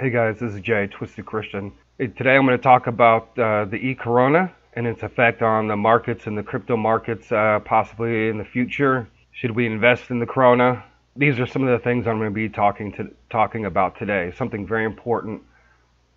Hey guys, this is Jay, Twisted Christian. Today I'm going to talk about the E-Krona and its effect on the markets and the crypto markets possibly in the future. Should we invest in the Krona? These are some of the things I'm going to be talking about today. Something very important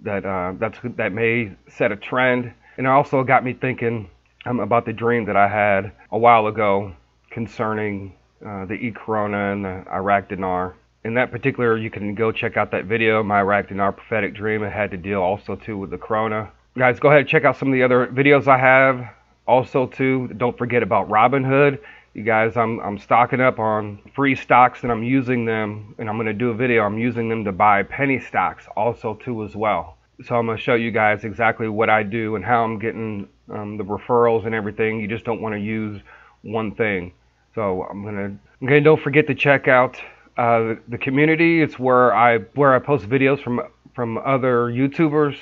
that may set a trend. And it also got me thinking about the dream that I had a while ago concerning the E-Krona and the Iraq dinar. In that particular, you can go check out that video, my Iraq dinar prophetic dream. It had to deal also too with the Krona. Guys, go ahead and check out some of the other videos I have. Also too, don't forget about RobinHood. You guys, I'm stocking up on free stocks and I'm using them, and I'm going to do a video. I'm using them to buy penny stocks also too as well. So I'm going to show you guys exactly what I do and how I'm getting the referrals and everything. You just don't want to use one thing. So I'm gonna don't forget to check out the community. It's where I post videos from other YouTubers.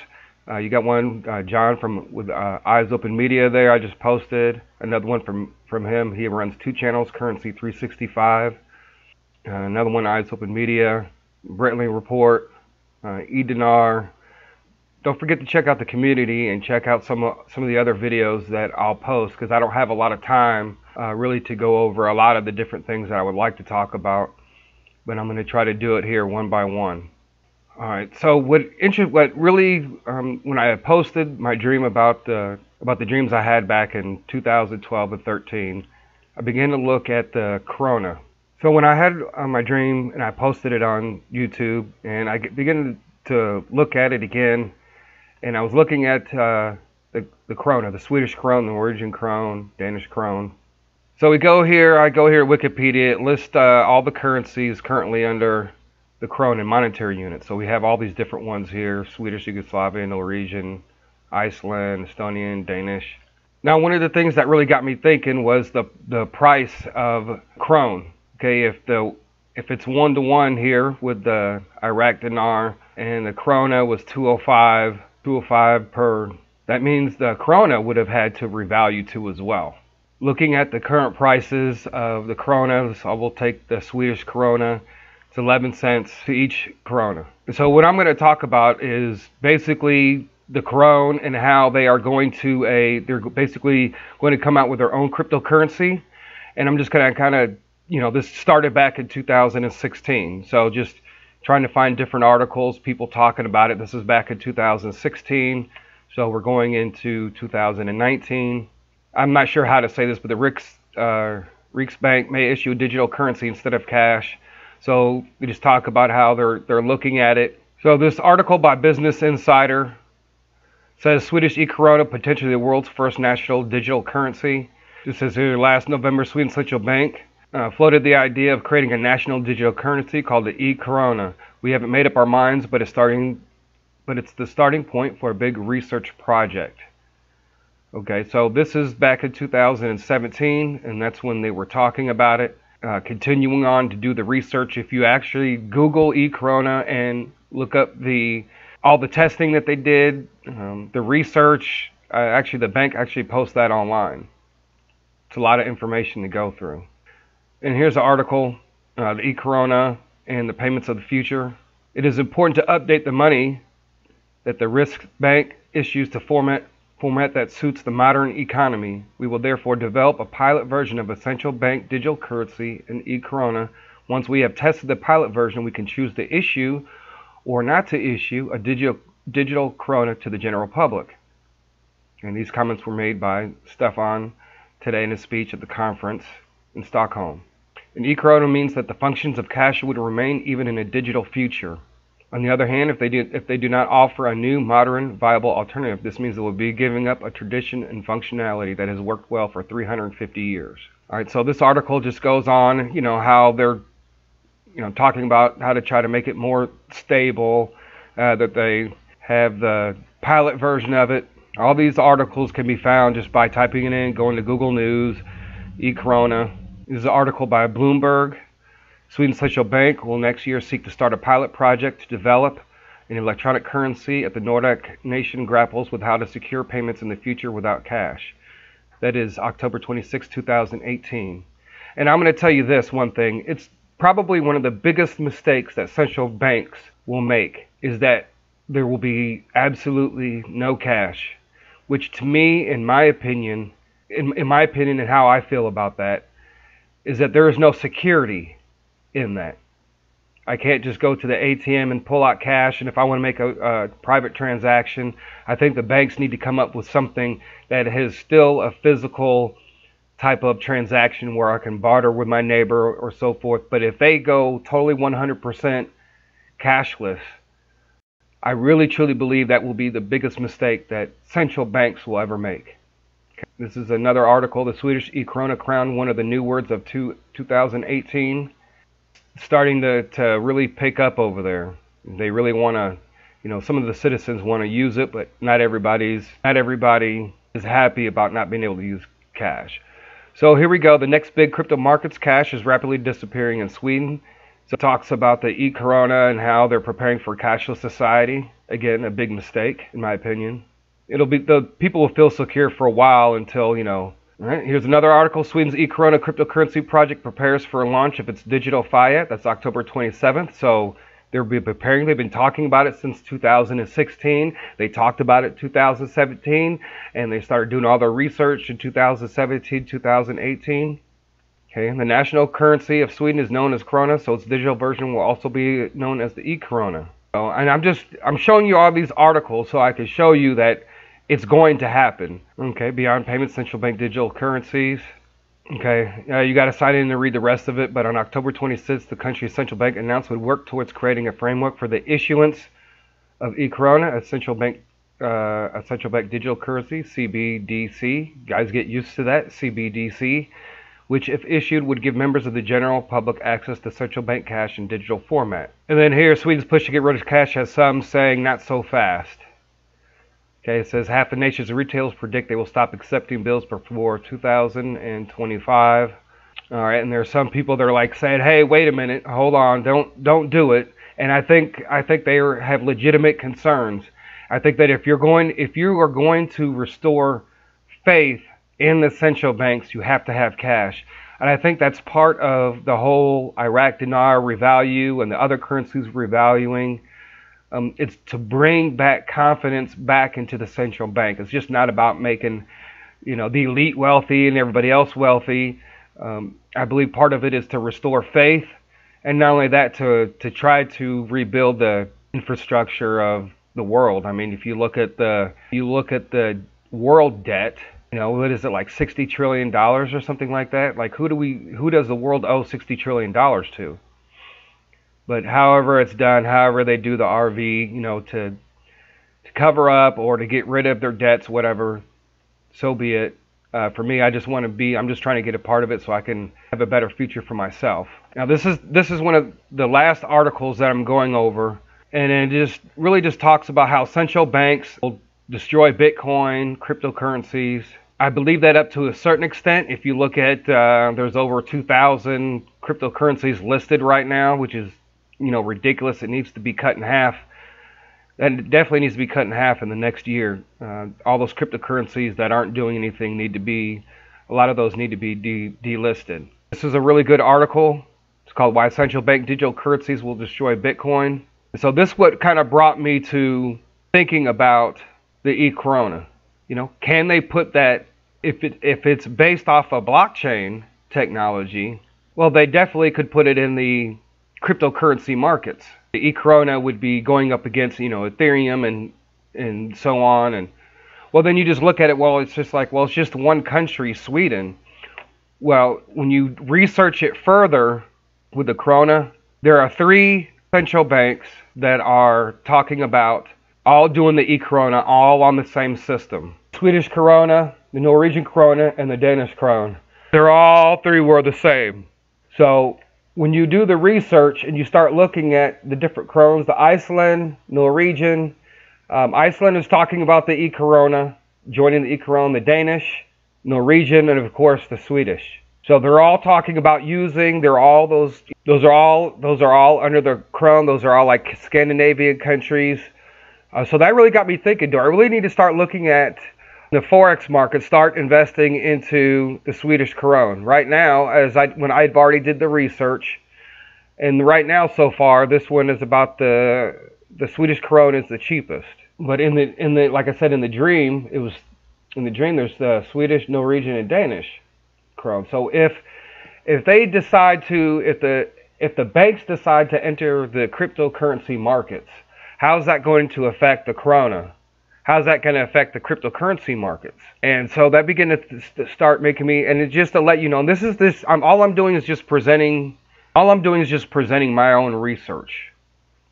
You got one John with Eyes Open Media there. I just posted another one from him. He runs 2 channels, Currency 365. Another one, Eyes Open Media, Brently Report, E-Dinar. Don't forget to check out the community and check out some of the other videos that I'll post, because I don't have a lot of time really to go over a lot of the different things that I would like to talk about. But I'm going to try to do it here one by one. All right. So what really when I posted my dream about the dreams I had back in 2012 and 13, I began to look at the Krona. So when I had my dream and I posted it on YouTube, and I began to look at it again, and I was looking at the Krona, the Swedish krona, the Norwegian krone, Danish krone. So I go here at Wikipedia. It lists all the currencies currently under the krona monetary unit. So we have all these different ones here: Swedish, Yugoslavian, Norwegian, Iceland, Estonian, Danish. Now, one of the things that really got me thinking was the price of krone. Okay, if it's 1-to-1 here with the Iraq dinar and the krona was 205 per, that means the krona would have had to revalue too as well. Looking at the current prices of the krona, so I will take the Swedish krona. It's 11 cents to each krona. So what I'm going to talk about is basically the krona and how they are they're basically going to come out with their own cryptocurrency. And I'm just going to kind of, this started back in 2016. So just trying to find different articles, people talking about it. This is back in 2016. So we're going into 2019. I'm not sure how to say this, but the Riksbank may issue a digital currency instead of cash. So we just talk about how they're looking at it. So this article by Business Insider says Swedish E-Krona, potentially the world's first national digital currency. It says here, last November, Sweden's central bank floated the idea of creating a national digital currency called the E-Krona. We haven't made up our minds, but it's the starting point for a big research project. Okay, so this is back in 2017, and that's when they were talking about it. Continuing on to do the research, if you actually Google E-Krona and look up all the testing that they did, the research, actually the bank actually posts that online. It's a lot of information to go through. And here's the article, the E-Krona and the payments of the future. It is important to update the money that the Riksbank issues to format that suits the modern economy. We will therefore develop a pilot version of a central bank digital currency in E-Krona. Once we have tested the pilot version, we can choose to issue or not to issue a digital krona to the general public. And these comments were made by Stefan today in his speech at the conference in Stockholm. An E-Krona means that the functions of cash would remain even in a digital future. On the other hand, if they do not offer a new, modern, viable alternative, this means they will be giving up a tradition and functionality that has worked well for 350 years. All right, so this article just goes on, how they're, talking about how to try to make it more stable, that they have the pilot version of it. All these articles can be found just by typing it in, going to Google News, E-Krona. This is an article by Bloomberg. Sweden's central bank will next year seek to start a pilot project to develop an electronic currency as the Nordic nation grapples with how to secure payments in the future without cash. That is October 26, 2018. And I'm going to tell you this one thing. It's probably one of the biggest mistakes that central banks will make is that there will be absolutely no cash, which to me, in my opinion, and how I feel about that, is that there is no security in that. I can't just go to the ATM and pull out cash, and if I want to make a private transaction, I think the banks need to come up with something that is still a physical type of transaction where I can barter with my neighbor or so forth. But if they go totally 100% cashless, I really truly believe that will be the biggest mistake that central banks will ever make. This is another article. The Swedish E-Krona crowned one of the new words of 2018. Starting to really pick up over there. They really want to, some of the citizens want to use it, but not everybody is happy about not being able to use cash. So here we go. The next big crypto markets, cash is rapidly disappearing in Sweden. So it talks about the E-Krona and how they're preparing for a cashless society. Again, a big mistake, in my opinion. The people will feel secure for a while until, All right, here's another article. Sweden's E-Krona cryptocurrency project prepares for a launch of its digital fiat. That's October 27th. So they'll be preparing. They've been talking about it since 2016. They talked about it 2017, and they started doing all their research in 2017, 2018. Okay, and the national currency of Sweden is known as krona, so its digital version will also be known as the E-Krona. So, and I'm showing you all these articles so I can show you that it's going to happen. Okay, beyond payments, central bank digital currencies. Okay, you got to sign in and read the rest of it. But on October 26th, the country's central bank announced it would work towards creating a framework for the issuance of E-Krona, a central bank digital currency, CBDC. Guys, get used to that, CBDC, which, if issued, would give members of the general public access to central bank cash in digital format. And then here, Sweden's push to get rid of cash has some saying not so fast. Okay, it says half the nation's retailers predict they will stop accepting bills before 2025. All right, and there are some people that are like saying, "Hey, wait a minute, hold on, don't do it." And I think they have legitimate concerns. I think that if you are going to restore faith in the central banks, you have to have cash. And I think that's part of the whole Iraq dinar revalue and the other currencies revaluing. It's to bring back confidence back into the central bank. It's just not about making, the elite wealthy and everybody else wealthy. I believe part of it is to restore faith, and not only that, to try to rebuild the infrastructure of the world. I mean, if you look at the world debt, what is it, like $60 trillion or something like that? Like, who does the world owe $60 trillion to? But however it's done, however they do the RV, to cover up or to get rid of their debts, whatever, so be it. For me, I'm just trying to get a part of it so I can have a better future for myself. Now, this is one of the last articles that I'm going over, and it really just talks about how central banks will destroy Bitcoin, cryptocurrencies. I believe that up to a certain extent. If you look at, there's over 2,000 cryptocurrencies listed right now, which is ridiculous. It needs to be cut in half. That definitely needs to be cut in half in the next year. All those cryptocurrencies that aren't doing anything a lot of those need to be delisted. This is a really good article. It's called Why Central Bank Digital Currencies Will Destroy Bitcoin. So this what kind of brought me to thinking about the E-Krona. Can they put that, if it's based off of blockchain technology, well, they definitely could put it in the cryptocurrency markets. The E-Krona would be going up against, Ethereum and so on. And well, then you just look at it, well, it's just one country, Sweden. Well, when you research it further with the krona, there are 3 central banks that are talking about all doing the E-Krona, all on the same system. Swedish krona, the Norwegian krona, and the Danish krone. They're all 3 were the same. So when you do the research and you start looking at the different krones, the Iceland, Norwegian, Iceland is talking about the E-Krona, joining the E-Krona, the Danish, Norwegian, and of course the Swedish. So they're all talking about using. Those are all under the krone. Those are all like Scandinavian countries. So that really got me thinking, do I really need to start looking at the Forex market, start investing into the Swedish krona? Right now, when I've already did the research, and right now so far, this one is about the the Swedish krona is the cheapest. But in the like I said, in the dream, there's the Swedish, Norwegian, and Danish krone. So if they decide to, if the banks decide to enter the cryptocurrency markets, how's that going to affect the krona? How's that going to affect the cryptocurrency markets? And so that began to start making me, and it's just to let you know, all I'm doing is just presenting my own research.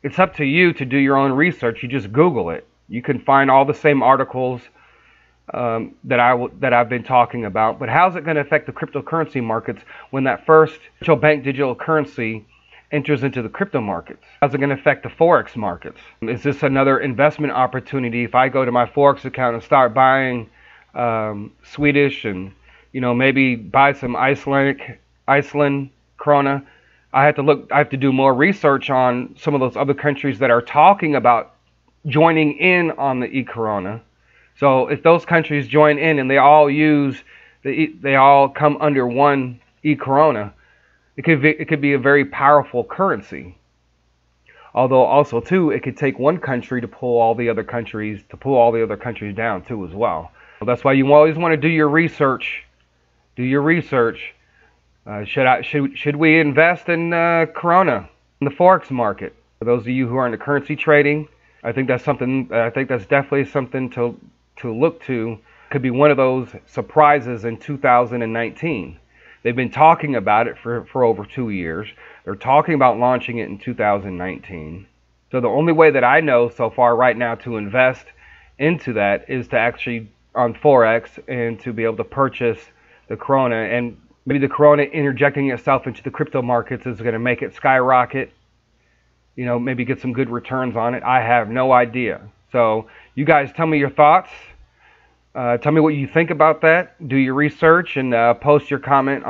It's up to you to do your own research. You just Google it. You can find all the same articles that I've been talking about. But how's it going to affect the cryptocurrency markets when that first central bank digital currency enters into the crypto markets? How's it going to affect the Forex markets? Is this another investment opportunity if I go to my Forex account and start buying Swedish and, maybe buy some Iceland krona? I have to do more research on some of those other countries that are talking about joining in on the E-Krona. So if those countries join in and they all come under one E-Krona, it could be a very powerful currency. Although also too, it could take one country to pull all the other countries down too as well. So that's why you always want to do your research. Do your research. Should we invest in krona in the Forex market? For those of you who are into currency trading, I think that's definitely something to look to. Could be one of those surprises in 2019. They've been talking about it for over 2 years. They're talking about launching it in 2019. So the only way that I know so far right now to invest into that is to actually on Forex and to be able to purchase the krona. And maybe the krona interjecting itself into the crypto markets is going to make it skyrocket. Maybe get some good returns on it. I have no idea. So you guys tell me your thoughts. Tell me what you think about that. Do your research and post your comment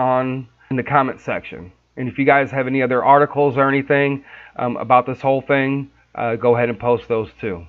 in the comment section. And if you guys have any other articles or anything about this whole thing, go ahead and post those too.